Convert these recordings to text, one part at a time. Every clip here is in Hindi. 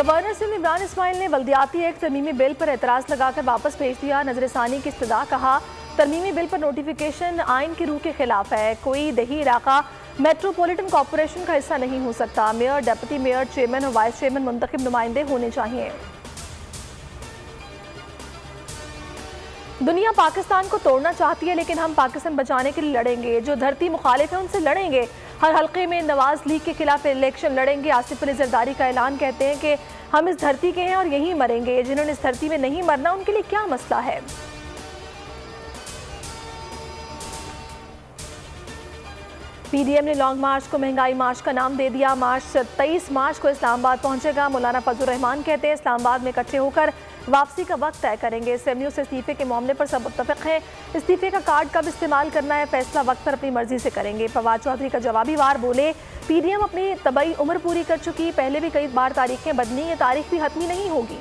गवर्नर सिंध इमरान इस्माइल ने बल्दियाती एक्ट तरमीमी बिल पर एतराज़ लगाकर वापस भेज दिया। नजरसानी की इस्तदा, कहा तरमीमी बिल पर नोटिफिकेशन आइन की रूह के खिलाफ है। कोई दही इलाका मेट्रोपॉलिटन कॉरपोरेशन का हिस्सा नहीं हो सकता। मेयर, डिप्टी मेयर, चेयरमैन और वाइस चेयरमैन मुंतखब नुमाइंदे होने चाहिए। दुनिया पाकिस्तान को तोड़ना चाहती है, लेकिन हम पाकिस्तान बचाने के लिए लड़ेंगे। जो धरती मुखालिफ है उनसे लड़ेंगे। हर हल्के में नवाज लीग के खिलाफ इलेक्शन लड़ेंगे। आसिफ अली जरदारी का ऐलान, कहते हैं कि हम इस धरती के हैं और यहीं मरेंगे। जिन्होंने इस धरती में नहीं मरना उनके लिए क्या मसला है। पीडीएम ने लॉन्ग मार्च को महंगाई मार्च का नाम दे दिया। मार्च 23 मार्च को इस्लामाबाद पहुंचेगा। मौलाना फजल रहमान कहते हैं इस्लामाबाद में इकट्ठे होकर वापसी का वक्त तय करेंगे। असेंबलियों से इस्तीफे के मामले पर सब मुत्तफिक हैं। इस्तीफे का कार्ड कब इस्तेमाल करना है फैसला वक्त पर अपनी मर्जी से करेंगे। फवाद चौधरी का जवाबी वार, बोले पीडीएम अपनी तबई उम्र पूरी कर चुकी, पहले भी कई बार तारीखें बदली, ये तारीख भी हतमी नहीं होगी।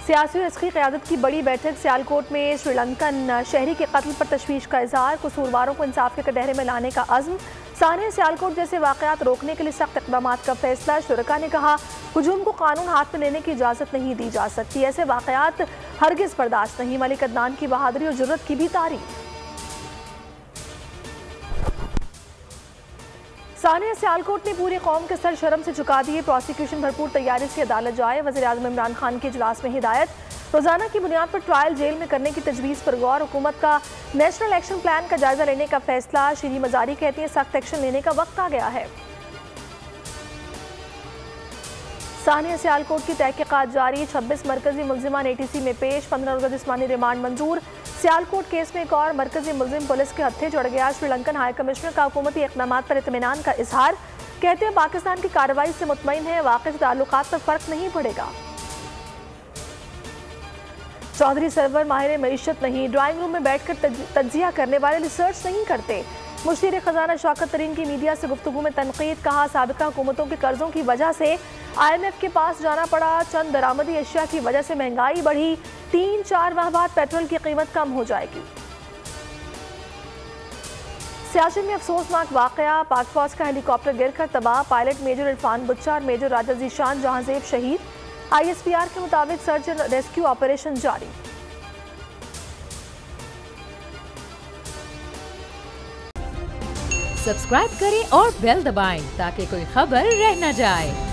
सियासी और इसकी क़यादत की बड़ी बैठक सियालकोट में। श्रीलंकन शहरी के कत्ल पर तशवीश का इजहार, कसूरवारों को इंसाफ के कटहरे में लाने का अज़्म। सानिया सियालकोट जैसे वाक़यात रोकने के लिए सख्त इक़दाम का फैसला। शुरका ने कहा हुजूम को कानून हाथ में लेने की इजाज़त नहीं दी जा सकती। ऐसे वाक़यात हरगिज़ बर्दाश्त नहीं। मलिक अदनान की बहादुरी और जुर्रत की भी तारीफ। सानिया सियालकोट ने पूरी कौम के सर शर्म से झुका दिए। प्रोसिक्यूशन भरपूर तैयारी से अदालत जाए। वज़ीर आज़म इमरान खान के इजलास में हिदायत। रोजाना की बुनियाद पर ट्रायल जेल में करने की तजवीज़ पर गौर। हुकूमत का नेशनल एक्शन प्लान का जायजा लेने का फैसला। शीरी मजारी कहती है सख्त एक्शन लेने का वक्त आ गया है। सानिया सियालकोट की तहकीकात जारी। 26 मरकजी मुलजिमान एटीसी में पेश। 15 रोज़ा जिस्मानी रिमांड मंजूर। सियालकोट केस में एक और मरकजी मुलजिम पुलिस के हत्थे चढ़ गया। श्रीलंकन हाई कमिश्नर का हुकूमती इक़दामात पर इत्मीनान का इजहार। कहते हैं पाकिस्तान की कार्रवाई से मुतमईन है, वाक़ई ताल्लुकात पर फर्क नहीं पड़ेगा। चौधरी सरवर माहिर मईशत नहीं, ड्राइंग रूम में बैठकर तज्जिया करने वाले रिसर्च नहीं करते। मुशीर खजाना शौकत तरीन की मीडिया से गुफ्तगू में तनकीद, कहा साबिका हुकूमतों के कर्जों की वजह से IMF के पास जाना पड़ा। चंद दरामदी अशिया की वजह से महंगाई बढ़ी। 3-4 माह बाद पेट्रोल की कीमत कम हो जाएगी। सियाचिन में अफसोसनाक वाकया, पाक फौज का हेलीकॉप्टर गिरकर तबाह। पायलट मेजर इरफान बुच्चा और मेजर राजा जीशान जहांजेब शहीद। ISPR के मुताबिक सर्च एंड रेस्क्यू ऑपरेशन जारी। सब्सक्राइब करें और बेल दबाएं ताकि कोई खबर रह न जाए।